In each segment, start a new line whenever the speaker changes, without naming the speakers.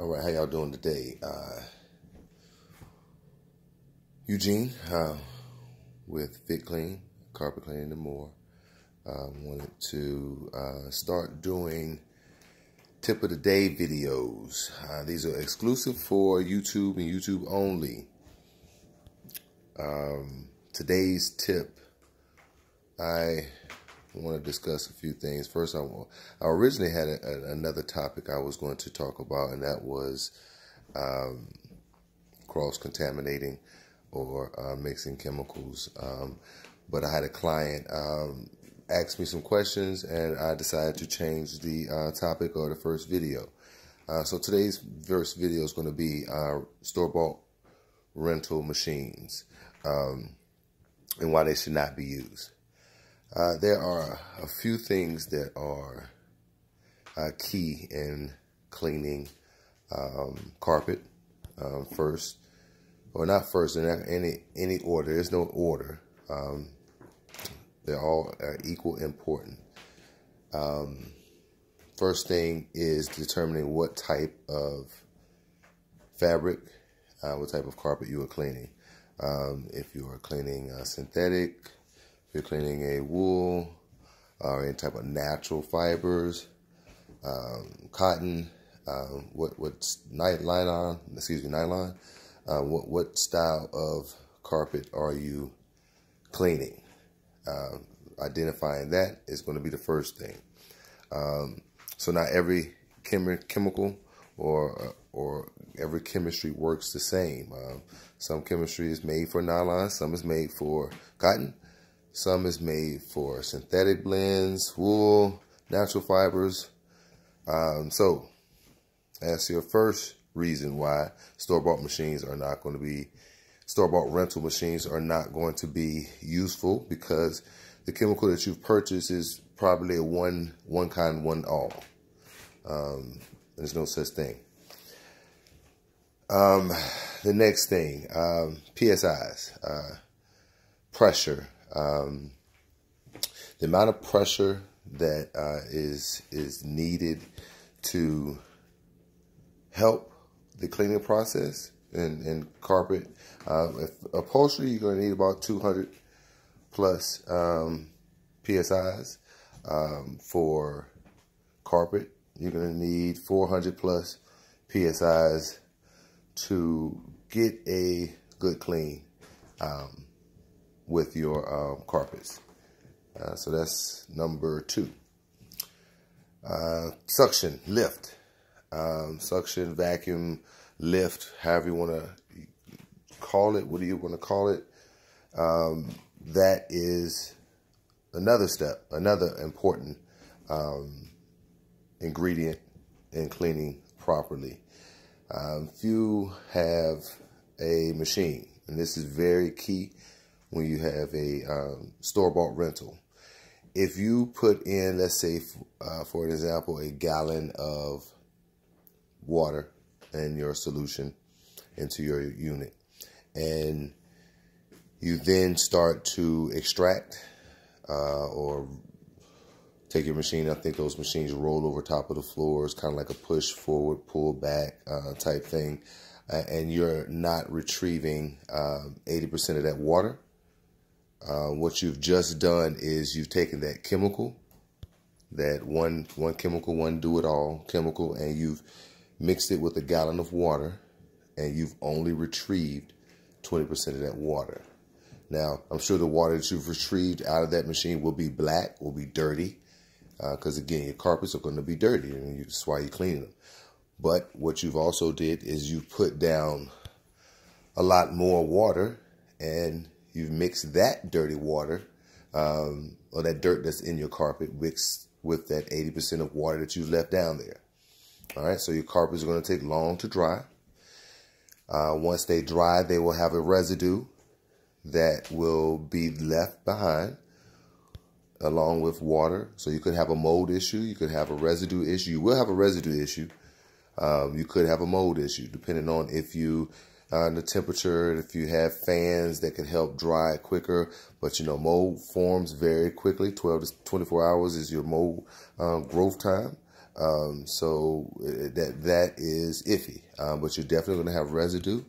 All right, how y'all doing today? Eugene with Fitklean, carpet cleaning and more. Wanted to start doing tip of the day videos. These are exclusive for YouTube and YouTube only. Today's tip, I want to discuss a few things. First, I originally had another topic I was going to talk about, and that was cross-contaminating or mixing chemicals. But I had a client ask me some questions, and I decided to change the topic or the first video. So today's first video is going to be store-bought rental machines and why they should not be used. There are a few things that are key in cleaning carpet. First, or not first, in any order. There's no order. They're all equal important. First thing is determining what type of fabric, what type of carpet you are cleaning. If you are cleaning synthetic, if you're cleaning a wool or any type of natural fibers, cotton, what's nylon, what style of carpet are you cleaning? Identifying that is going to be the first thing. So not every chemical or every chemistry works the same. Some chemistry is made for nylon, some is made for cotton, some is made for synthetic blends, wool, natural fibers. So that's your first reason why store-bought machines are not going to be, store-bought rental machines are not going to be useful, because the chemical that you've purchased is probably a one kind, one all. There's no such thing. The next thing, PSIs, pressure. The amount of pressure that is needed to help the cleaning process in carpet. If upholstery, you're going to need about 200 plus PSIs. For carpet, you're going to need 400 plus PSIs to get a good clean with your carpets. So that's number 2. Suction, lift. Suction, vacuum, lift, however you want to call it. What do you want to call it? That is another step, another important ingredient in cleaning properly. If you have a machine, and this is very key when you have a store-bought rental. If you put in, let's say, for an example, a gallon of water in your solution into your unit, and you then start to extract or take your machine. I think those machines roll over top of the floor. It's kind of like a push forward, pull back type thing, and you're not retrieving 80% of that water. What you've just done is you've taken that chemical, that one chemical, one do-it-all chemical, and you've mixed it with a gallon of water, and you've only retrieved 20% of that water. Now, I'm sure the water that you've retrieved out of that machine will be black, will be dirty, because again, your carpets are going to be dirty, and that's why you're cleaning them. But what you've also did is you put down a lot more water, and you've mixed that dirty water, or that dirt that's in your carpet, mixed with that 80% of water that you've left down there. All right, so your carpets are going to take long to dry. Once they dry, they will have a residue that will be left behind along with water. So you could have a mold issue. You could have a residue issue. You will have a residue issue. You could have a mold issue, depending on if you, the temperature, if you have fans that can help dry it quicker. But, you know, mold forms very quickly. 12 to 24 hours is your mold growth time. So that is iffy. But you're definitely going to have residue.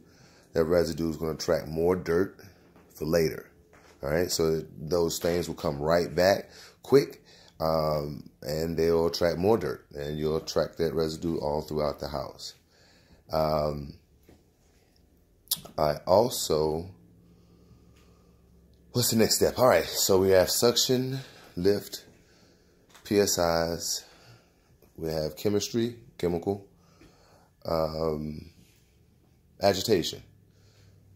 That residue is going to attract more dirt for later. All right, so those things will come right back quick, and they'll attract more dirt, and you'll attract that residue all throughout the house. I also, what's the next step? All right, so we have suction, lift, PSIs, we have chemistry, chemical, agitation.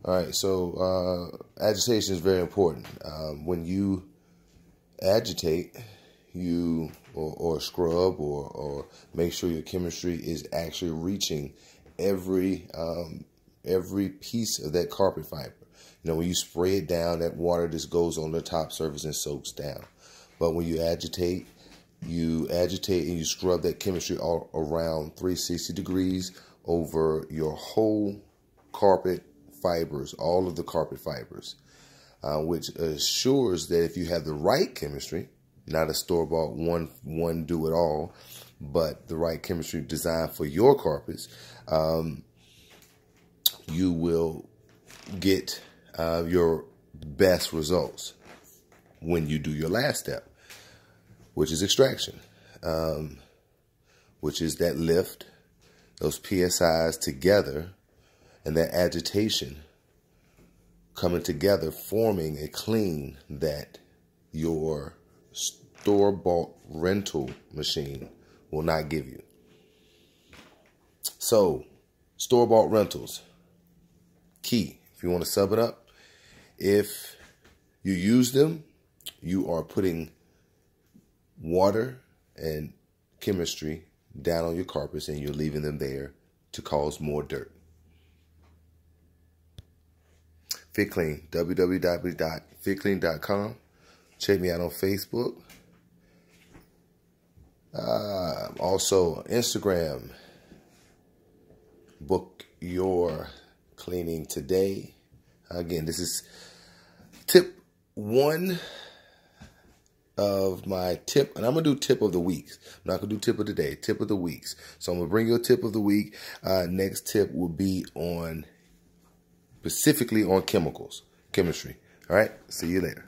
All right, so agitation is very important. When you agitate, or scrub or make sure your chemistry is actually reaching every piece of that carpet fiber. You know, when you spray it down, that water just goes on the top surface and soaks down. But when you agitate and you scrub that chemistry all around 360 degrees over your whole carpet fibers, all of the carpet fibers, which assures that if you have the right chemistry, not a store-bought one do-it-all, but the right chemistry designed for your carpets, you will get your best results when you do your last step, which is extraction, which is that lift, those PSIs together, and that agitation coming together, forming a clean that your store-bought rental machine will not give you. So, store-bought rentals, key. If you want to sub it up, if you use them, you are putting water and chemistry down on your carpets, and you're leaving them there to cause more dirt. Fitklean, www.fitklean.com. Check me out on Facebook. Also, Instagram. Book your cleaning today. Again, this is tip 1 of my tip, and I'm going to do tip of the week. I'm not going to do tip of the day, tip of the weeks. So I'm going to bring you a tip of the week. Next tip will be specifically on chemistry. All right, see you later.